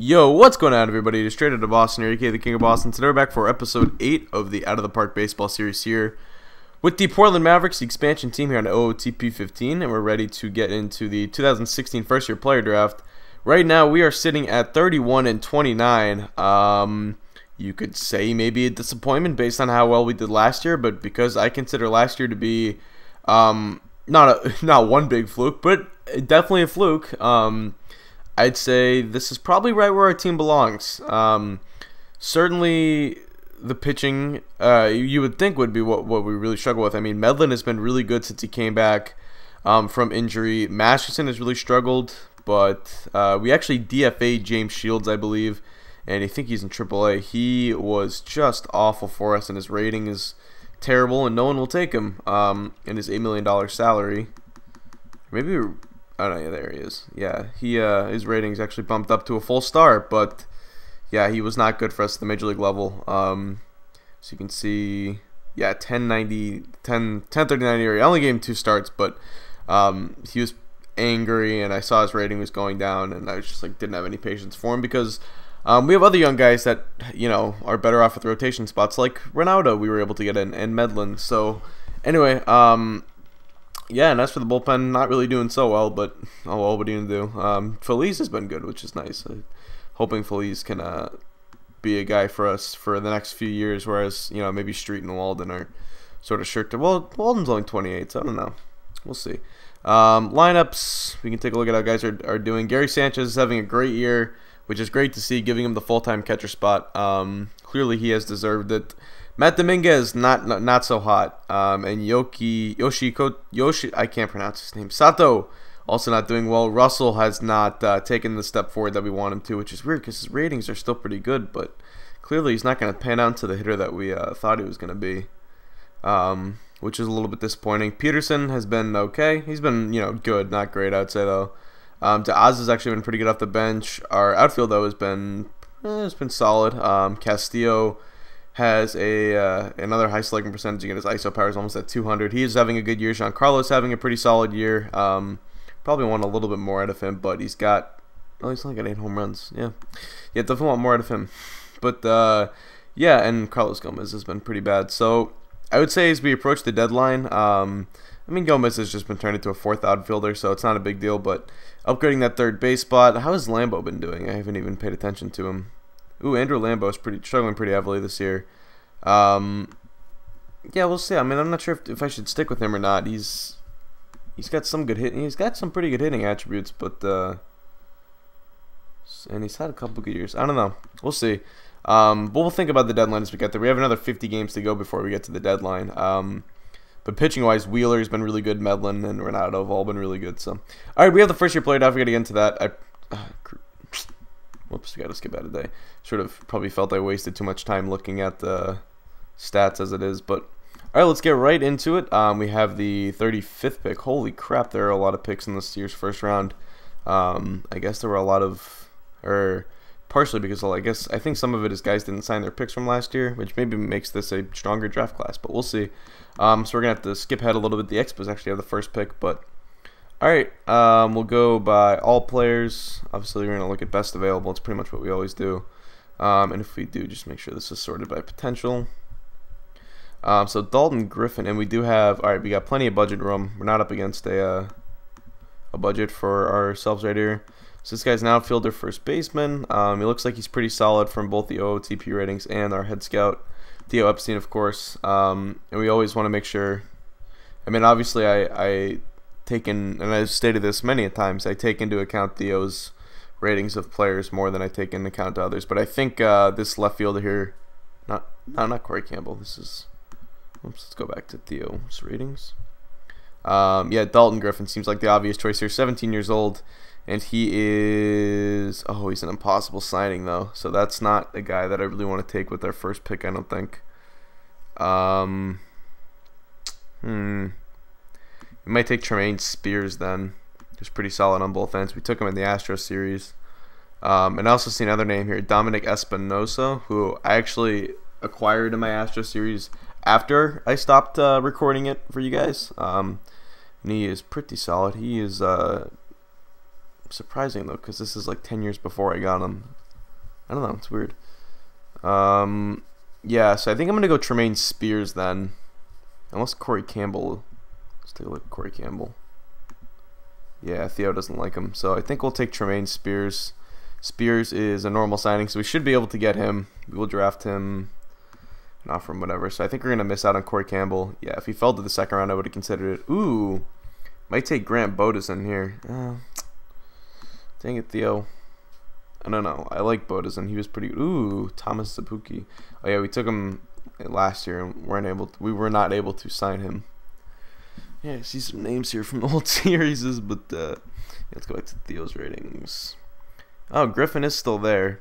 Yo, what's going on, everybody? It is Straight Outta Boston here, aka the King of Boston. Today we're back for episode 8 of the Out of the Park Baseball series here with the Portland Mavericks, the expansion team here on OOTP 15, and we're ready to get into the 2016 first-year player draft. Right now, we are sitting at 31 and 29. You could say maybe a disappointment based on how well we did last year, but because I consider last year to be not one big fluke, but definitely a fluke. I'd say this is probably right where our team belongs. Certainly, the pitching you would think would be what we really struggle with. I mean, Medlin has been really good since he came back from injury. Masterson has really struggled, but we actually DFA'd James Shields, I believe, and I think he's in AAA. He was just awful for us, and his rating is terrible, and no one will take him in his $8 million salary. Maybe oh no, yeah, there he is. Yeah, his ratings actually bumped up to a full star, but yeah, he was not good for us at the major league level. So you can see, yeah, 1039 area. I only gave him 2 starts, but he was angry, and I saw his rating was going down, and I was just like didn't have any patience for him because we have other young guys that are better off with rotation spots, like Ronaldo. We were able to get in, and Medlin. So anyway, yeah, and as for the bullpen, not really doing so well, but oh well, what are you gonna do? Feliz has been good, which is nice. Hoping Feliz can be a guy for us for the next few years, whereas maybe Street and Walden are sort of shirked. Well, Walden's only 28, so I don't know. We'll see. Lineups, we can take a look at how guys are doing. Gary Sanchez is having a great year, which is great to see, giving him the full-time catcher spot. Clearly, he has deserved it. Matt Dominguez, not so hot. And Yoshi, I can't pronounce his name. Sato, also not doing well. Russell has not taken the step forward that we want him to, which is weird because his ratings are still pretty good, but clearly he's not going to pan out to the hitter that we thought he was going to be, which is a little bit disappointing. Peterson has been okay. He's been, good, not great, I would say, though. Diaz has actually been pretty good off the bench. Our outfield, though, has been solid. Castillo has another high slugging percentage. Again, his ISO power is almost at 200. He is having a good year. Giancarlo's having a pretty solid year. Probably want a little bit more out of him, but he's only got 8 home runs. Yeah, definitely want more out of him. But yeah, and Carlos Gomez has been pretty bad. So I would say as we approach the deadline, I mean, Gomez has just been turned into a 4th outfielder, so it's not a big deal. But upgrading that 3rd base spot, how has Lambo been doing? I haven't even paid attention to him. Ooh, Andrew Lambo is struggling pretty heavily this year. Yeah, we'll see. I mean, I'm not sure if I should stick with him or not. He's got some good hitting. He's got some pretty good hitting attributes, but and he's had a couple good years. I don't know. We'll see. But we'll think about the deadline as we get there. We have another 50 games to go before we get to the deadline. But pitching-wise, Wheeler's been really good. Medlin and Ronaldo have all been really good. So, all right, we have the first-year player draft. We got to get into that. Whoops, we got to skip out a day. Sort of probably felt I wasted too much time looking at the stats as it is. But, all right, let's get right into it. We have the 35th pick. Holy crap, there are a lot of picks in this year's first round. I guess there were a lot of, or partially because I think some of it is guys didn't sign their picks from last year, which maybe makes this a stronger draft class, but we'll see. So we're going to have to skip ahead a little bit. The Expos actually have the first pick, but alright, we'll go by all players. Obviously, we're going to look at best available. It's pretty much what we always do. And if we do, just make sure this is sorted by potential. So Dalton Griffin, and we do have, alright, we got plenty of budget room. We're not up against a budget for ourselves right here. So this guy's an outfielder, first baseman. He looks like he's pretty solid from both the OOTP ratings and our head scout, Theo Epstein, of course. And we always want to make sure, I mean, obviously I take in, and I've stated this many times, I take into account Theo's ratings of players more than I take into account others. But I think this left fielder here, not Corey Campbell. This is, oops, let's go back to Theo's ratings. Yeah, Dalton Griffin seems like the obvious choice here. 17 years old, and he is, oh, he's an impossible signing though. So that's not a guy that I really want to take with our first pick, I don't think. We might take Tremaine Spears then. He's pretty solid on both ends. We took him in the Astros series. And I also see another name here, Dominic Espinosa, who I actually acquired in my Astros series after I stopped recording it for you guys. And he is pretty solid. He is surprising though, because this is like 10 years before I got him. I don't know. It's weird. Yeah, so I think I'm going to go Tremaine Spears then. Unless Corey Campbell. Let's take a look at Corey Campbell. Yeah, Theo doesn't like him. So I think we'll take Tremaine Spears. Spears is a normal signing, so we should be able to get him. We will draft him and offer him whatever. So I think we're going to miss out on Corey Campbell. Yeah, if he fell to the second round, I would have considered it. Ooh. Might take Grant Bodison here. Dang it, Theo. I don't know. I like Bodison. He was pretty good. Ooh, Thomas Zapuki. Oh yeah, we took him last year and we were not able to sign him. Yeah, I see some names here from the old series, but let's go back to Theo's ratings. Oh, Griffin is still there.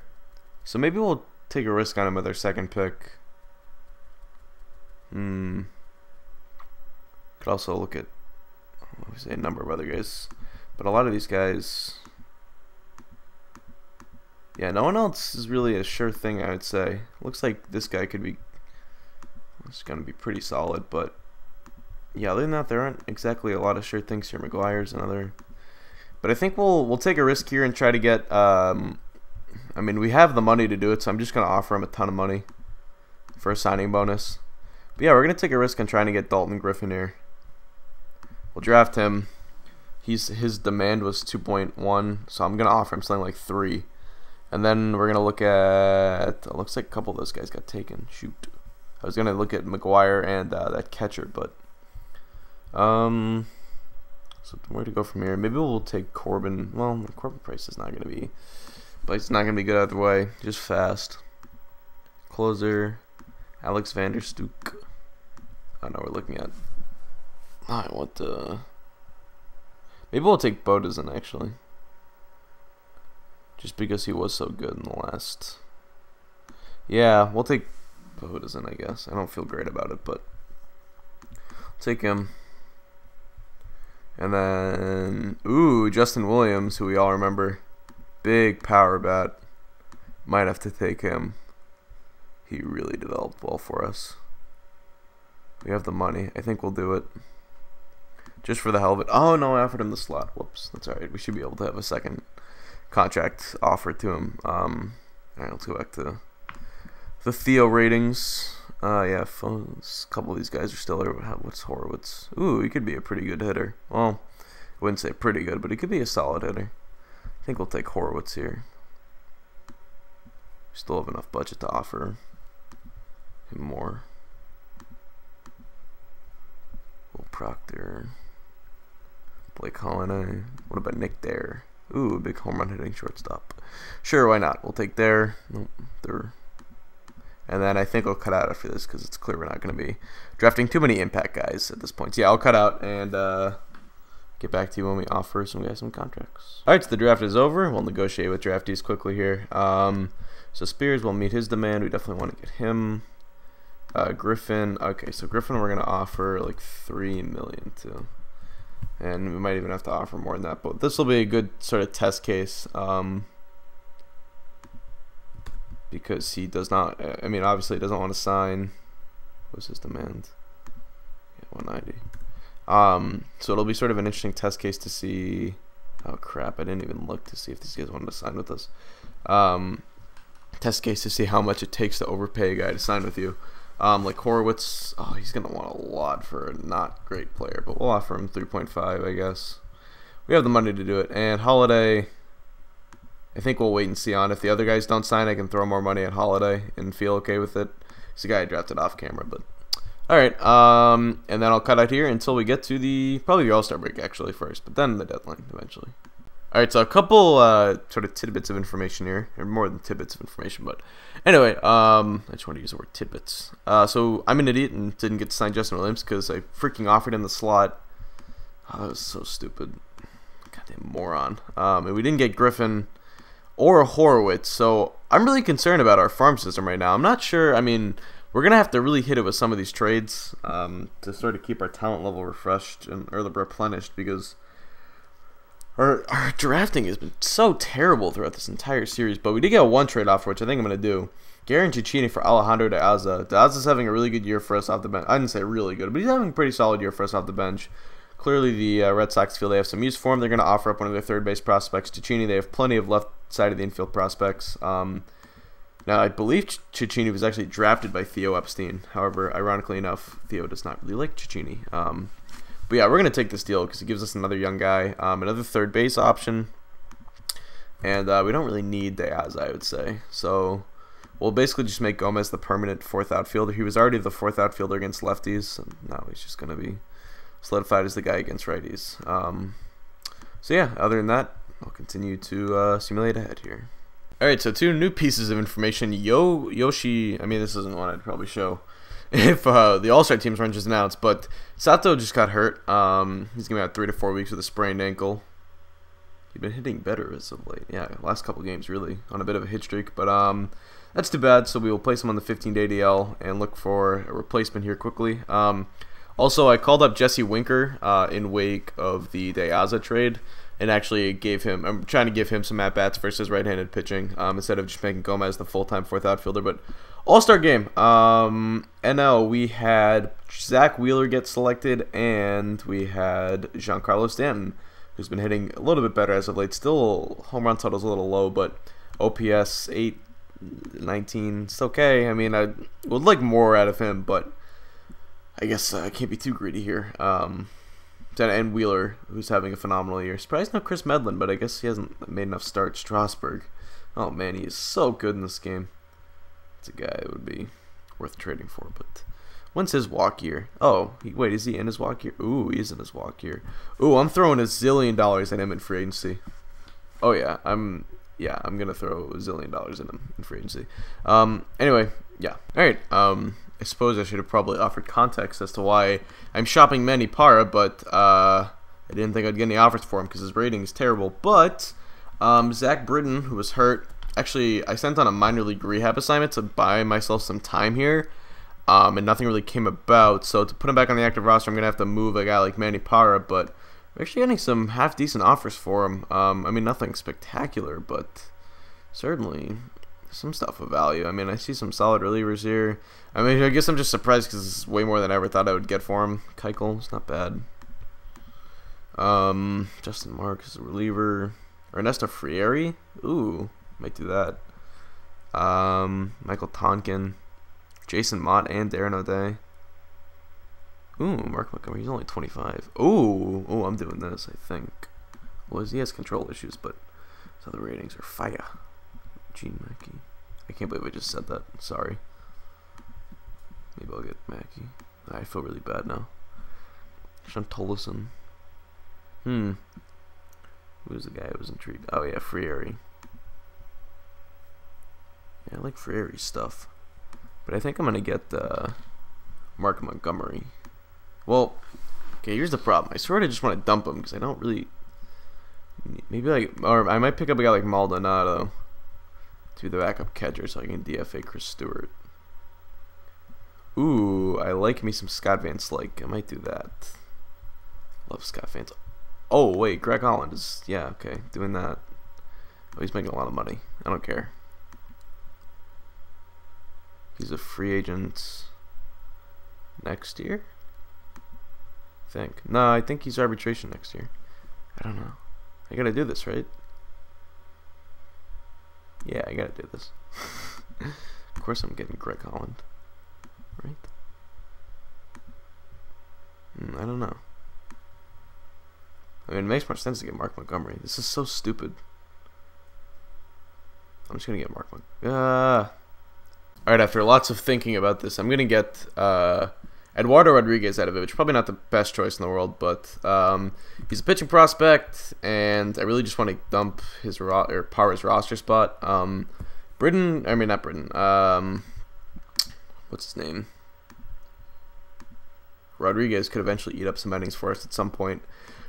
So maybe we'll take a risk on him with our second pick. Could also look at a number of other guys. But a lot of these guys, yeah, no one else is really a sure thing, I would say. Looks like this guy could be, it's going to be pretty solid, but yeah, other than that, there aren't exactly a lot of sure things here. McGuire's another, but I think we'll take a risk here and try to get, I mean, we have the money to do it, so I'm just going to offer him a ton of money for a signing bonus. But yeah, we're going to take a risk on trying to get Dalton Griffin here. We'll draft him. His demand was 2.1, so I'm going to offer him something like 3. And then we're going to look at, it looks like a couple of those guys got taken. Shoot. I was going to look at McGuire and that catcher, but so where to go from here? Maybe we'll take Corbin. Well, Corbin Price is not going to be, but it's not going to be good either way. Just fast. Closer, Alex Vanderstook. I don't know, we're looking at, I want to, maybe we'll take Bodison actually. Just because he was so good in the last. Yeah, we'll take Bodison, I guess. I don't feel great about it, but I'll take him. And then, ooh, Justin Williams, who we all remember. Big power bat. Might have to take him. He really developed well for us. We have the money. I think we'll do it. Just for the hell of it. Oh, no, I offered him the slot. Whoops. That's alright. We should be able to have a second contract offered to him. Alright, let's go back to the Theo ratings. Yeah, a couple of these guys are still there. What's Horowitz? Ooh, he could be a pretty good hitter. Well, I wouldn't say pretty good, but he could be a solid hitter. I think we'll take Horowitz here. We still have enough budget to offer him more. Will Proctor. Blake Holiday. What about Nick Dare? Ooh, a big home run hitting shortstop. Sure, why not? We'll take Dare. Nope, there. And then I think I'll cut out after this because it's clear we're not going to be drafting too many impact guys at this point. So yeah, I'll cut out and get back to you when we offer some guys some contracts. All right, so the draft is over. We'll negotiate with draftees quickly here. So Spears will meet his demand. We definitely want to get him. Griffin. Okay, so Griffin we're going to offer like $3 million to. And we might even have to offer more than that. But this will be a good sort of test case. Because he does not, I mean, obviously he doesn't want to sign. What's his demand? Yeah, 190. So it'll be sort of an interesting test case to see. Oh crap! I didn't even look to see if these guys wanted to sign with us. Test case to see how much it takes to overpay a guy to sign with you. Like Horowitz, oh, he's gonna want a lot for a not great player, but we'll offer him 3.5, I guess. We have the money to do it. And Holiday, I think we'll wait and see on. If the other guys don't sign, I can throw more money at Holiday and feel okay with it. He's a guy I drafted off camera, but alright, and then I'll cut out here until we get to probably the All-Star break actually first, but then the deadline eventually. Alright, so a couple sort of tidbits of information here, or more than tidbits of information, but anyway, I just want to use the word tidbits. So I'm an idiot and didn't get to sign Justin Williams because I freaking offered him the slot. Oh, that was so stupid. Goddamn moron. And we didn't get Griffin or Horowitz, so I'm really concerned about our farm system right now. I'm not sure, I mean, we're going to have to really hit it with some of these trades to sort of keep our talent level refreshed or replenished, because our drafting has been so terrible throughout this entire series. But we did get one trade offer, which I think I'm going to do. Guerin Cecchini for Alejandro De Aza. De Aza's having a really good year for us off the bench. I didn't say really good, but he's having a pretty solid year for us off the bench. Clearly, the Red Sox feel they have some use for him. They're going to offer up one of their third base prospects, Cecchini. They have plenty of left side of the infield prospects. Now, I believe Cecchini was actually drafted by Theo Epstein. However, ironically enough, Theo does not really like Cecchini. But yeah, we're going to take this deal because it gives us another young guy, another third base option. And we don't really need Diaz, I would say. So we'll basically just make Gomez the permanent fourth outfielder. He was already the fourth outfielder against lefties. And now he's just going to be solidified as the guy against righties. So yeah, other than that, I'll continue to simulate ahead here. Alright, so two new pieces of information. Yoshi, I mean, this isn't one I'd probably show if the All-Star teams weren't just announced, but Sato just got hurt. He's going to be out 3 to 4 weeks with a sprained ankle. He's been hitting better as of late. Yeah, last couple games, really, on a bit of a hit streak. But that's too bad, so we will place him on the 15-day DL and look for a replacement here quickly. Also, I called up Jesse Winker in wake of the Diaza trade, and actually I'm trying to give him some at-bats versus right-handed pitching instead of just making Gomez the full-time fourth outfielder. But All-Star game, NL, we had Zach Wheeler get selected, and we had Giancarlo Stanton, who's been hitting a little bit better as of late. Still, home run total's a little low, but OPS 819, it's okay. I mean, I would like more out of him, but I guess I can't be too greedy here. And Wheeler, who's having a phenomenal year. Surprised no Chris Medlin, but I guess he hasn't made enough starts. Strasburg. Oh, man, he is so good in this game. It's a guy that would be worth trading for, but when's his walk year? Oh, wait, is he in his walk year? Ooh, he is in his walk year. Ooh, I'm throwing $1 zillion at him in free agency. Oh, yeah, I'm going to throw $1 zillion in him in free agency. Anyway, yeah. All right, I suppose I should have probably offered context as to why I'm shopping Manny Parra, but I didn't think I'd get any offers for him because his rating is terrible. But Zach Britton, who was hurt, actually I sent on a minor league rehab assignment to buy myself some time here, and nothing really came about. So to put him back on the active roster, I'm going to have to move a guy like Manny Parra, but we're actually getting some half-decent offers for him. I mean, nothing spectacular, but certainly some stuff of value. I mean, I see some solid relievers here. I mean, I guess I'm just surprised because it's way more than I ever thought I would get for him. Keuchel, it's not bad. Justin Marks is a reliever. Ernesto Frieri, ooh, might do that. Michael Tonkin, Jason Mott, and Darren O'Day. Ooh, Mark Montgomery, he's only 25. Ooh, I'm doing this, I think. Well, he has control issues, but his other ratings are fire. Gene Mackey. I can't believe I just said that. Sorry. Maybe I'll get Mackey. I feel really bad now. Sean Tolleson. Who's the guy I was intrigued? Oh yeah, Frieri. Yeah, I like Frieri's stuff. But I think I'm gonna get Mark Montgomery. Well, okay, here's the problem. I sort of just want to dump him because I don't really. Maybe or I might pick up a guy like Maldonado to be the backup catcher so I can DFA Chris Stewart. Ooh, I like me some Scott Van Slyke. I might do that. Love Scott Van Slyke. Oh, wait, Greg Holland is, yeah, okay, doing that. Oh, he's making a lot of money. I don't care. He's a free agent next year? I think. No, I think he's arbitration next year. I don't know. I gotta do this, right? Yeah, I gotta do this. Of course I'm getting Greg Holland. Right? I don't know. I mean, it makes more sense to get Mark Montgomery. This is so stupid. I'm just gonna get Mark Montgomery. Alright, after lots of thinking about this, I'm gonna get Eduardo Rodriguez out of it, which is probably not the best choice in the world, but he's a pitching prospect, and I really just want to dump his Parra's roster spot. Not Britton. What's his name? Rodriguez could eventually eat up some innings for us at some point,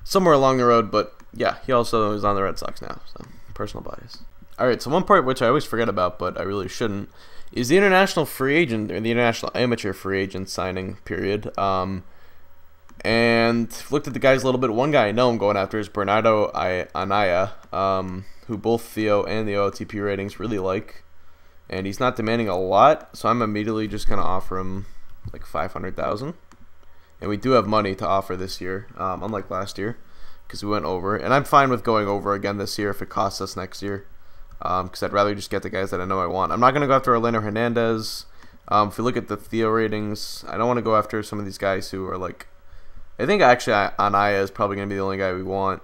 somewhere along the road, but yeah, he also is on the Red Sox now, so personal bias. Alright, so one part which I always forget about, but I really shouldn't, is the international free agent, or the international amateur free agent signing period. And looked at the guys a little bit. One guy I know I'm going after is Bernardo Anaya, who both Theo and the OOTP ratings really like. And he's not demanding a lot, so I'm immediately just going to offer him like $500,000. And we do have money to offer this year, unlike last year, because we went over. And I'm fine with going over again this year if it costs us next year. because I'd rather just get the guys that I know I want. I'm not going to go after Orlando Hernandez. If you look at the Theo ratings, I don't want to go after some of these guys who are like, I think actually Anaya is probably going to be the only guy we want.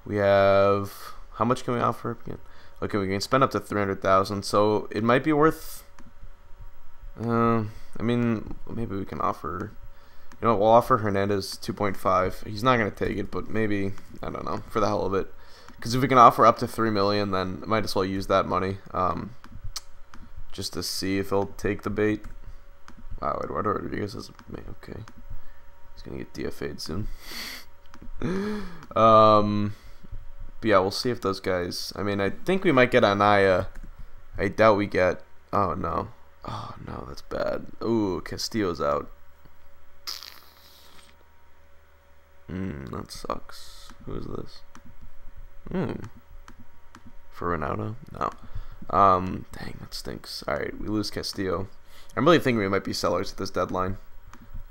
We have, how much can we offer again? Okay, we can spend up to 300,000, so it might be worth, I mean, maybe we can offer, you know what, we'll offer Hernandez 2.5. He's not going to take it, but maybe, I don't know, for the hell of it. Because if we can offer up to $3 million, then I might as well use that money, just to see if he'll take the bait. Wow, Eduardo Rodriguez is, okay, he's going to get DFA'd soon. But yeah, we'll see if those guys, I mean, I think we might get Anaya. I doubt we get, oh no, that's bad. Ooh, Castillo's out. That sucks. Who is this? For Ronaldo? No. Dang, that stinks. Alright, we lose Castillo. I'm really thinking we might be sellers at this deadline.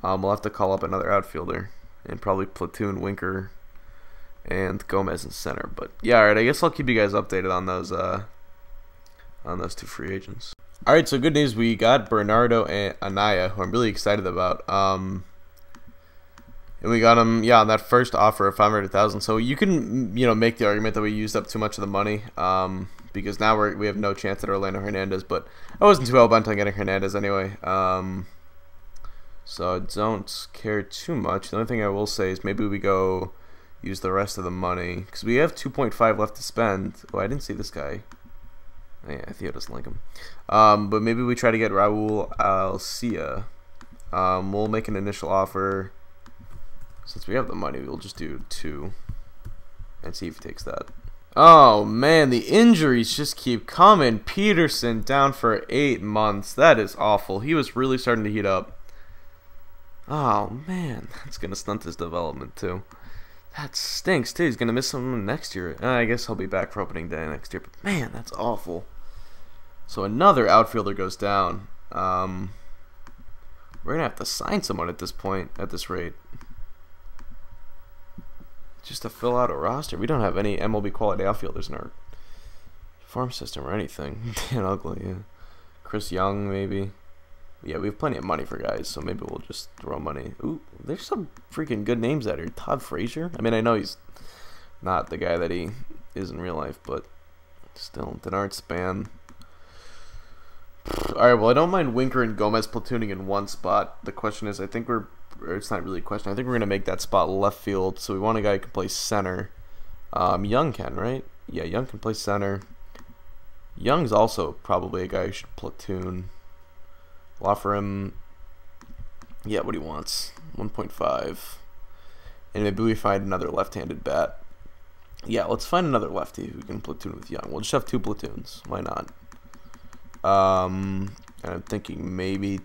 We'll have to call up another outfielder and probably platoon Winker and Gomez in center. But yeah, alright, I guess I'll keep you guys updated on those two free agents. Alright, so good news, we got Bernardo and Anaya, who I'm really excited about. And we got him, yeah, on that first offer of 500,000. So you can, you know, make the argument that we used up too much of the money, because now we have no chance at Orlando Hernandez. But I wasn't too well bent on getting Hernandez anyway. So I don't care too much. The only thing I will say is maybe we go use the rest of the money, because we have 2.5 left to spend. Oh, I didn't see this guy. Yeah, Theo doesn't like him. But maybe we try to get Raul Alcia. We'll make an initial offer. Since we have the money, we'll just do 2 and see if he takes that. Oh man, the injuries just keep coming. Peterson down for 8 months. That is awful. He was really starting to heat up. Oh man, that's gonna stunt his development too. That stinks too. He's gonna miss some next year. I guess he'll be back for opening day next year. But man, that's awful. So another outfielder goes down. We're gonna have to sign someone at this point, at this rate, just to fill out a roster. We don't have any MLB quality outfielders in our farm system or anything. Dan Ugly, yeah. Chris Young, maybe. Yeah, we have plenty of money for guys, so maybe we'll just throw money. Ooh, there's some freaking good names out here. Todd Frazier. I mean, I know he's not the guy that he is in real life, but still, Denard Span. Alright, well, I don't mind Winker and Gomez platooning in one spot. The question is, I think we're, or it's not really a question, I think we're going to make that spot left field, so we want a guy who can play center. Young can, right? Yeah, Young can play center. Young's also probably a guy who should platoon. We'll offer him, yeah, what he wants, 1.5. And maybe we find another left-handed bat. Yeah, let's find another lefty who can platoon with Young. We'll just have 2 platoons. Why not? And I'm thinking maybe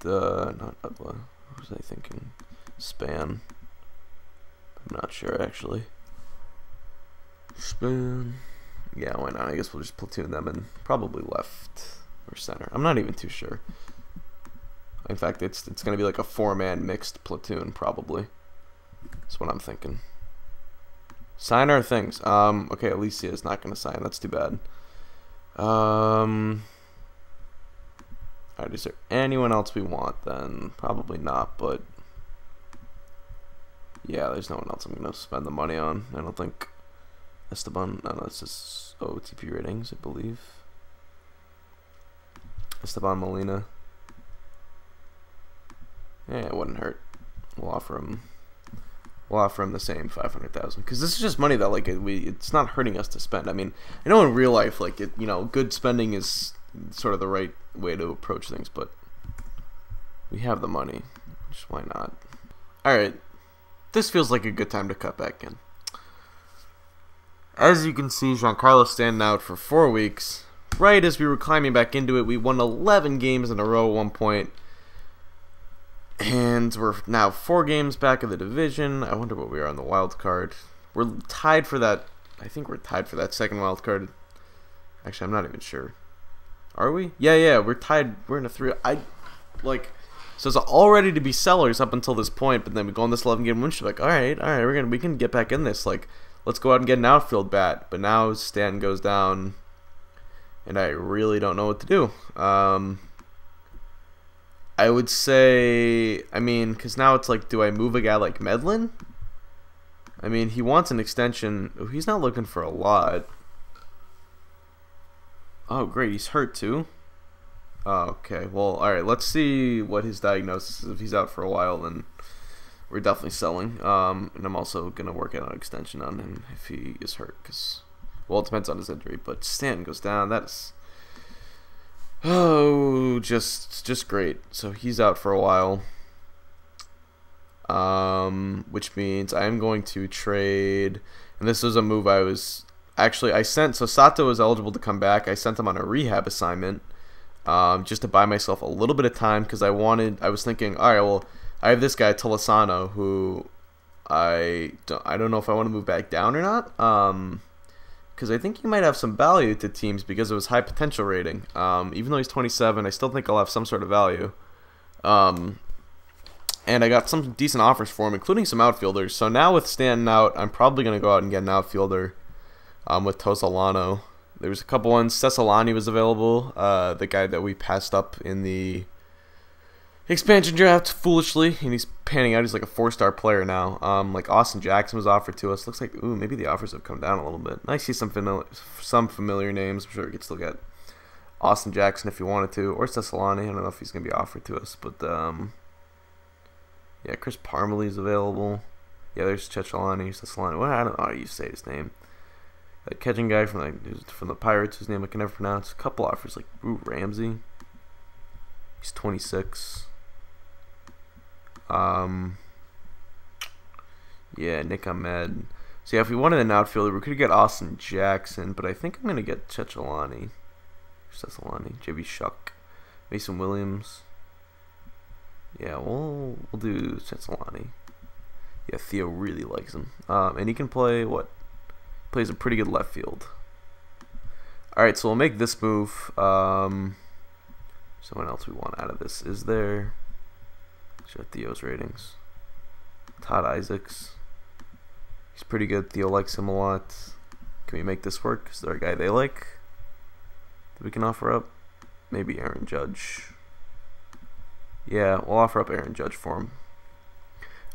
not Ugla. What was I thinking? Span. I'm not sure, actually. Span. Yeah, why not? I guess we'll just platoon them in probably left or center. I'm not even too sure. In fact, it's going to be like a 4-man mixed platoon, probably. That's what I'm thinking. Sign our things. Okay, Alicia is not going to sign. That's too bad. Alright, is there anyone else we want then? Probably not, but yeah, there's no one else I'm going to spend the money on. I don't think. Esteban, no, it's just OOTP ratings, I believe. Esteban Molina. Yeah, it wouldn't hurt. We'll offer him the same 500,000, because this is just money that like it's not hurting us to spend. I mean, I know in real life, like good spending is sort of the right way to approach things, but we have the money, just why not? All right, this feels like a good time to cut back in. As you can see, Giancarlo's standing out for 4 weeks. Right as we were climbing back into it, we won 11 games in a row at one point. And we're now 4 games back of the division. I wonder what we are on the wild card. We're tied for that. I think we're tied for that second wild card. Actually, I'm not even sure. Are we? Yeah, we're tied. We're in a 3. So it's all ready to be sellers up until this point, but then we go on this 11 game win streak. Like, all right, we can get back in this. Like, let's go out and get an outfield bat. But now Stanton goes down, and I really don't know what to do. I would say, I mean, because now it's like, do I move a guy like Medlin? I mean, he wants an extension. Oh, he's not looking for a lot. Oh, great, he's hurt too. Oh, okay, well, alright, let's see what his diagnosis is. If he's out for a while, then we're definitely selling. And I'm also going to work out an extension on him if he is hurt. Because, well, it depends on his injury. But Stanton goes down. That is... Oh, just great. So he's out for a while. Which means I am going to trade, and this was a move I was actually, I sent, so Sato was eligible to come back. I sent him on a rehab assignment, just to buy myself a little bit of time, because I was thinking, all right, well, I have this guy Tolosano who I don't know if I want to move back down or not. Because I think he might have some value to teams because of his high potential rating. Even though he's 27, I still think I'll have some sort of value. And I got some decent offers for him, including some outfielders. So now with Stanton out, I'm probably going to go out and get an outfielder with Tosolano. There was a couple ones. Cesalani was available, the guy that we passed up in the expansion draft foolishly, and he's panning out. He's like a 4-star player now. Like Austin Jackson was offered to us. Looks like, ooh, maybe the offers have come down a little bit. I see some familiar names. I'm sure we could still get Austin Jackson if you wanted to, or Cesalani. I don't know if he's gonna be offered to us, but yeah, Chris Parmalee's available. Yeah, there's Cesalani, Cesalani. Well, I don't know how you say his name. That catching guy from the Pirates, whose name I can never pronounce. A couple offers, like Ramsey. He's 26. Yeah, Nick Ahmed. So yeah, if we wanted an outfielder, we could get Austin Jackson, but I think I'm gonna get Cesalani, JB Shuck, Mason Williams. Yeah, we'll do Cesalani. Yeah, Theo really likes him. And he can play what? Plays a pretty good left field. All right, so we'll make this move. Someone else we want out of this. Is there? Show Theo's ratings. Todd Isaacs. He's pretty good. Theo likes him a lot. Can we make this work? Is there a guy they like that we can offer up? Maybe Aaron Judge. Yeah, we'll offer up Aaron Judge for him.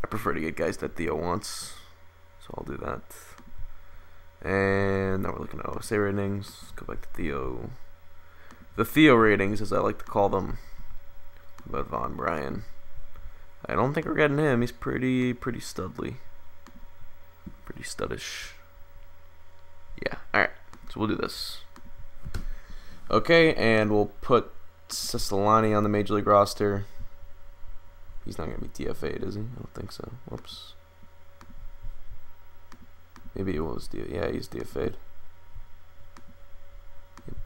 I prefer to get guys that Theo wants, so I'll do that. And now we're looking at OSA ratings. Go back to Theo. The Theo ratings, as I like to call them. About Von Bryan. I don't think we're getting him. He's pretty studly. Pretty studdish. Yeah, alright. So we'll do this. Okay, and we'll put Cesalani on the Major League roster. He's not going to be DFA'd, is he? I don't think so. Whoops. Maybe it was yeah, he's DFA'd. Yep.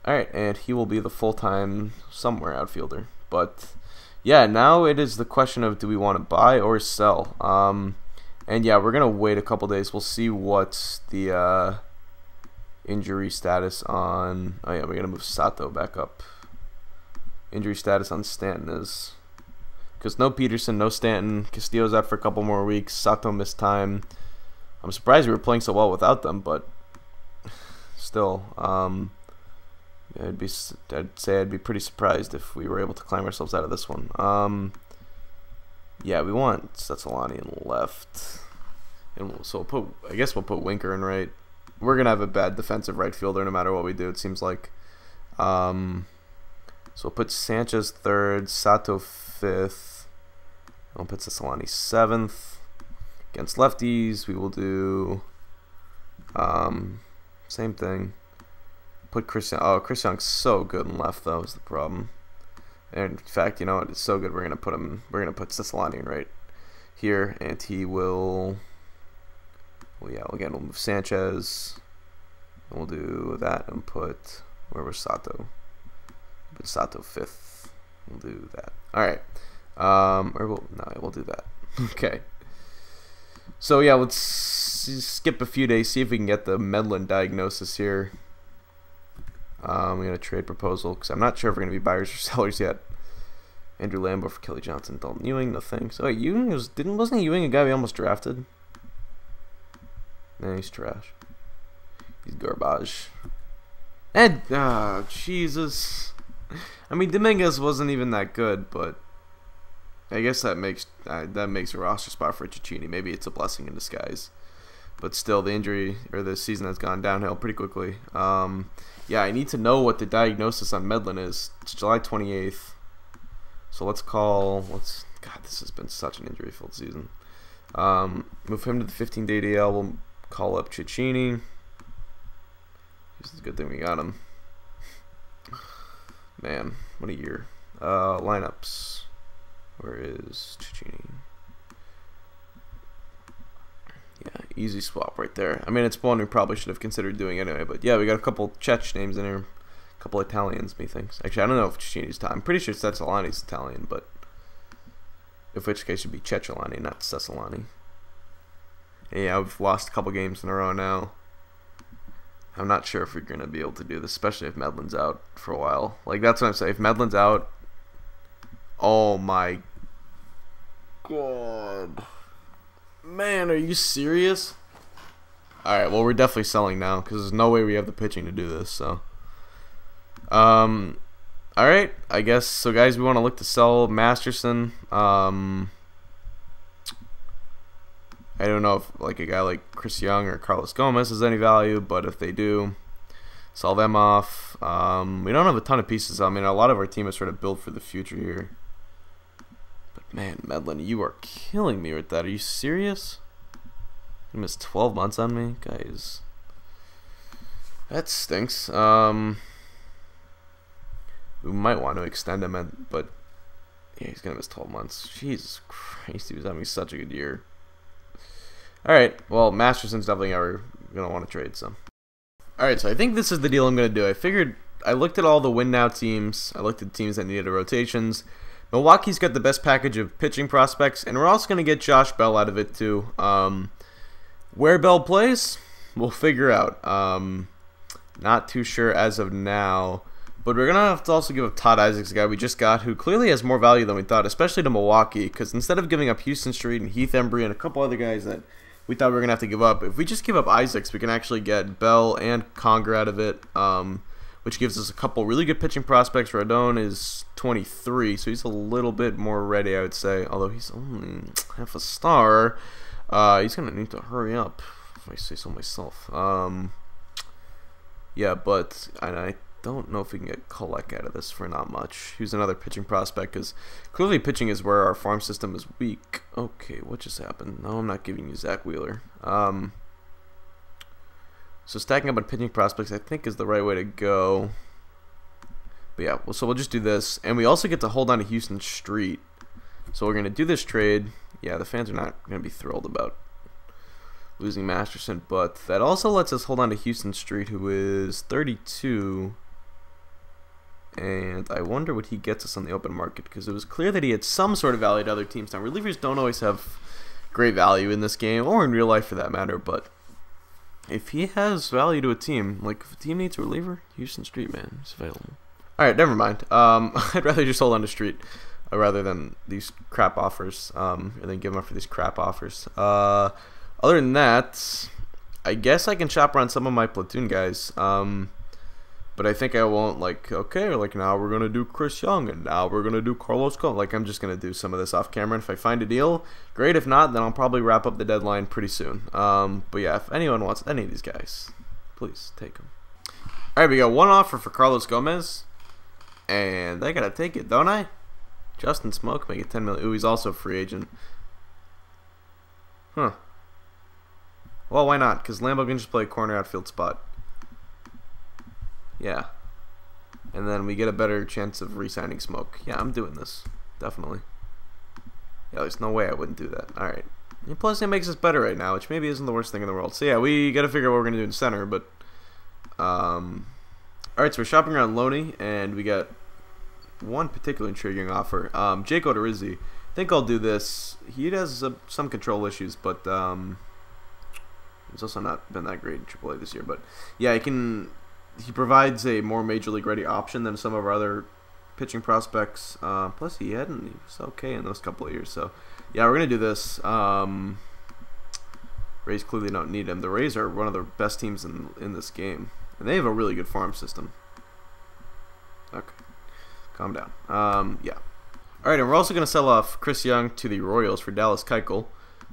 Alright, and he will be the full-time somewhere outfielder. But yeah, now it is the question of, do we want to buy or sell? And yeah, we're going to wait a couple days. We'll see what the injury status on... Oh yeah, we're going to move Sato back up. Injury status on Stanton is... Because no Peterson, no Stanton. Castillo's out for a couple more weeks. Sato missed time. I'm surprised we were playing so well without them, but still, I'd say I'd be pretty surprised if we were able to climb ourselves out of this one. Yeah, we want Cesalani in left, and so I guess we'll put Winker in right. We're gonna have a bad defensive right fielder no matter what we do, it seems like. So we'll put Sanchez third, Sato fifth. We'll put Cesalani seventh. Against lefties, we will do same thing. Put Chris Young. Oh, Chris Young's so good in left, though, is the problem. And in fact, you know what? It's so good. We're gonna put him. We're gonna put Cesalani in right here, and he will. Well, yeah. Again, we'll move Sanchez. And we'll do that and put. Where was Sato? Put Sato fifth. We'll do that. All right. We'll do that. Okay. So yeah, let's skip a few days, see if we can get the Medlin diagnosis here. We got a trade proposal because I'm not sure if we're gonna be buyers or sellers yet. Andrew Lambo for Kelly Johnson, Dalton Ewing, no thanks. Oh, wait, Ewing wasn't Ewing a guy we almost drafted? Nah, he's trash. He's garbage. And Jesus. I mean, Dominguez wasn't even that good, but I guess that makes a roster spot for Cecchini. Maybe it's a blessing in disguise. But still, the injury or the season has gone downhill pretty quickly. Yeah, I need to know what the diagnosis on Medlin is. It's July 28th. So let's God, this has been such an injury-filled season. Move him to the 15-day DL. We'll call up Cecchini. It's a good thing we got him. Man, what a year. Lineups. Where is Cecchini? Yeah, easy swap right there. I mean, it's one we probably should have considered doing anyway, but yeah, we got a couple Czech names in here. A couple Italians, methinks. Actually, I don't know if Cecchini's Italian. I'm pretty sure Cecchini's Italian, but in which case it should be Cecchini, not Cecchini. Yeah, we've lost a couple games in a row now. I'm not sure if we're going to be able to do this, especially if Medlin's out for a while. Like, that's what I'm saying. If Medlin's out, oh my God. Man, are you serious? Alright, well, we're definitely selling now, because there's no way we have the pitching to do this, so. Alright, I guess, so guys, we want to look to sell Masterson. I don't know if, like, a guy like Chris Young or Carlos Gomez has any value, but if they do, sell them off. We don't have a ton of pieces. I mean, a lot of our team is sort of built for the future here. Man, Medlin, you are killing me with that. Are you serious? You missed 12 months on me? Guys. That stinks. We might want to extend him, but yeah, he's going to miss 12 months. Jesus Christ, he was having such a good year. Alright, well, Masterson's definitely going to want to trade some. Alright, so I think this is the deal I'm going to do. I looked at all the win now teams. I looked at teams that needed rotations. Milwaukee's got the best package of pitching prospects, and we're also going to get Josh Bell out of it too. Where Bell plays, we'll figure out. Not too sure as of now, but we're going to have to also give up Todd Isaacs, a guy we just got, who clearly has more value than we thought, especially to Milwaukee, because instead of giving up Houston Street and Heath Embry and a couple other guys that we thought we were going to have to give up, if we just give up Isaacs, we can actually get Bell and Conger out of it, which gives us a couple really good pitching prospects. Rodon is 23, so he's a little bit more ready, I would say. Although he's only half a star, he's going to need to hurry up, if I say so myself. Yeah, but I don't know if we can get Kolek out of this for not much. He's another pitching prospect, because clearly pitching is where our farm system is weak. Okay, what just happened? No, I'm not giving you Zach Wheeler. So stacking up on pitching prospects, I think, is the right way to go. But yeah, so we'll just do this. And we also get to hold on to Houston Street. So we're going to do this trade. Yeah, the fans are not going to be thrilled about losing Masterson. But that also lets us hold on to Houston Street, who is 32. And I wonder what he gets us on the open market, because it was clear that he had some sort of value to other teams. Now, relievers don't always have great value in this game, or in real life for that matter, but if he has value to a team, like if a team needs a reliever, Houston Street, man, is available. Alright, never mind. I'd rather just hold on to Street rather than these crap offers, and then give him up for these crap offers. Other than that, I guess I can shop around some of my platoon guys. But I think I won't, like, okay, like now we're going to do Chris Young, and now we're going to do Carlos Gomez. Like, I'm just going to do some of this off camera, and if I find a deal, great. If not, then I'll probably wrap up the deadline pretty soon. But yeah, if anyone wants any of these guys, please take them. Alright, we got one offer for Carlos Gomez, and I got to take it, don't I? Justin Smoke, make it $10 million. Ooh, he's also a free agent. Huh. Well, why not? Because Lambo can just play a corner outfield spot. Yeah. And then we get a better chance of re-signing Smoke. Yeah, I'm doing this. Definitely. Yeah, there's no way I wouldn't do that. Alright. And plus, it makes us better right now, which maybe isn't the worst thing in the world. So yeah, we got to figure out what we're going to do in center, but... Alright, so we're shopping around Loney, and we got one particular intriguing offer. Jake Odorizzi. I think I'll do this. He has some control issues, but he's also not been that great in AAA this year. But yeah, he provides a more major league ready option than some of our other pitching prospects. Plus, he was okay in those couple of years. So yeah, we're gonna do this. Rays clearly don't need him. The Rays are one of the best teams in this game, and they have a really good farm system. Okay, calm down. Yeah. All right, and we're also going to sell off Chris Young to the Royals for Dallas Keuchel,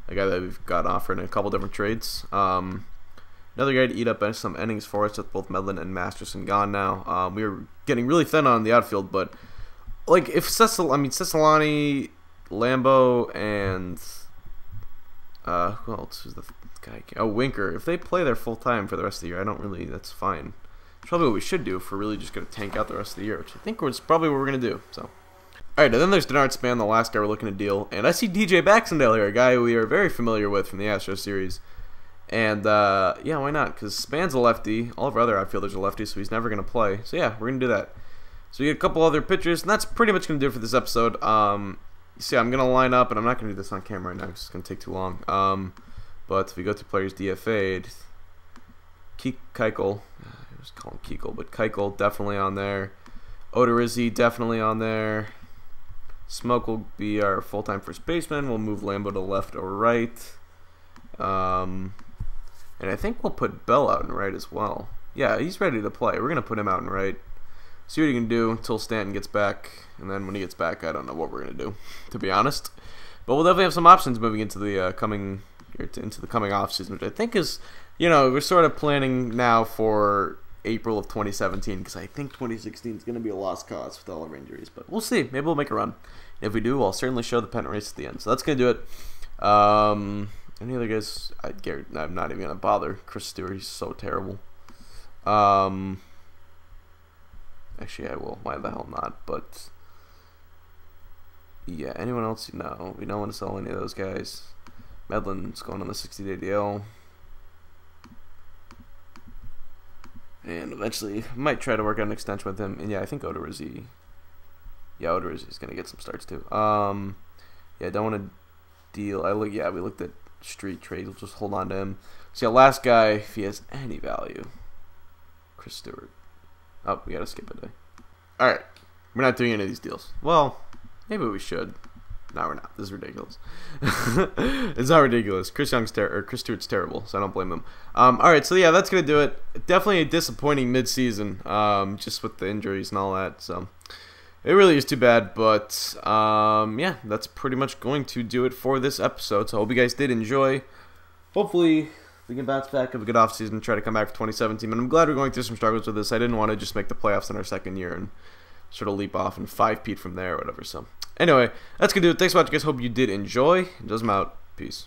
a guy that we've got offered in a couple different trades. Another guy to eat up some innings for us with both Medlin and Masterson gone now. We were getting really thin on the outfield, but like if Cicilline, Lambo, and who else is the guy? Oh, Winker. If they play their full time for the rest of the year, that's fine. It's probably what we should do if we're really just going to tank out the rest of the year, which I think is probably what we're going to do. So. Alright, and then there's Denard Span, the last guy we're looking to deal. And I see DJ Baxendale here, a guy we are very familiar with from the Astros series. And, yeah, why not? Because Span's a lefty. All of our other outfielders are lefties, so he's never going to play. So, yeah, we're going to do that. So, we get a couple other pitchers, and that's pretty much going to do it for this episode. You see, I'm going to line up, and I'm not going to do this on camera right now because it's going to take too long. But if we go to players DFA'd, Keuchel, I was calling Keuchel, but Keuchel definitely on there. Odorizzi definitely on there. Smoke will be our full-time first baseman. We'll move Lambo to left or right. And I think we'll put Bell out in right as well. Yeah, he's ready to play. We're going to put him out in right. See what he can do until Stanton gets back. And then when he gets back, I don't know what we're going to do, to be honest. But we'll definitely have some options moving into the coming offseason, which I think is, we're sort of planning now for April of 2017, because I think 2016 is going to be a lost cause with all our injuries, but we'll see. Maybe we'll make a run. If we do, I'll certainly show the pennant race at the end. So that's going to do it. Any other guys? I'm not even going to bother. Chris Stewart, he's so terrible. Actually, I will. Why the hell not? But yeah, anyone else? No, we don't want to sell any of those guys. Medlin's going on the 60-day DL. And eventually, might try to work out an extension with him. And yeah, I think Odorizzi. Yeah, Odorizzi's gonna get some starts too. Yeah, don't want to deal. Yeah, we looked at street trades. We'll just hold on to him. So yeah, last guy, if he has any value, Chris Stewart. Oh, we gotta skip a day. All right, we're not doing any of these deals. Well, maybe we should. No, we're not. This is ridiculous. It's not ridiculous. Chris Stewart's terrible, so I don't blame him. All right, so yeah, that's gonna do it. Definitely a disappointing midseason, just with the injuries and all that. So it really is too bad, but yeah, that's pretty much going to do it for this episode. So I hope you guys did enjoy. Hopefully we can bounce back, have a good offseason, try to come back for 2017. But I'm glad we're going through some struggles with this. I didn't want to just make the playoffs in our second year and sort of leap off and 5-peat from there or whatever. So anyway, that's going to do it. Thanks for watching, guys. Hope you did enjoy. Doesn't out. Peace.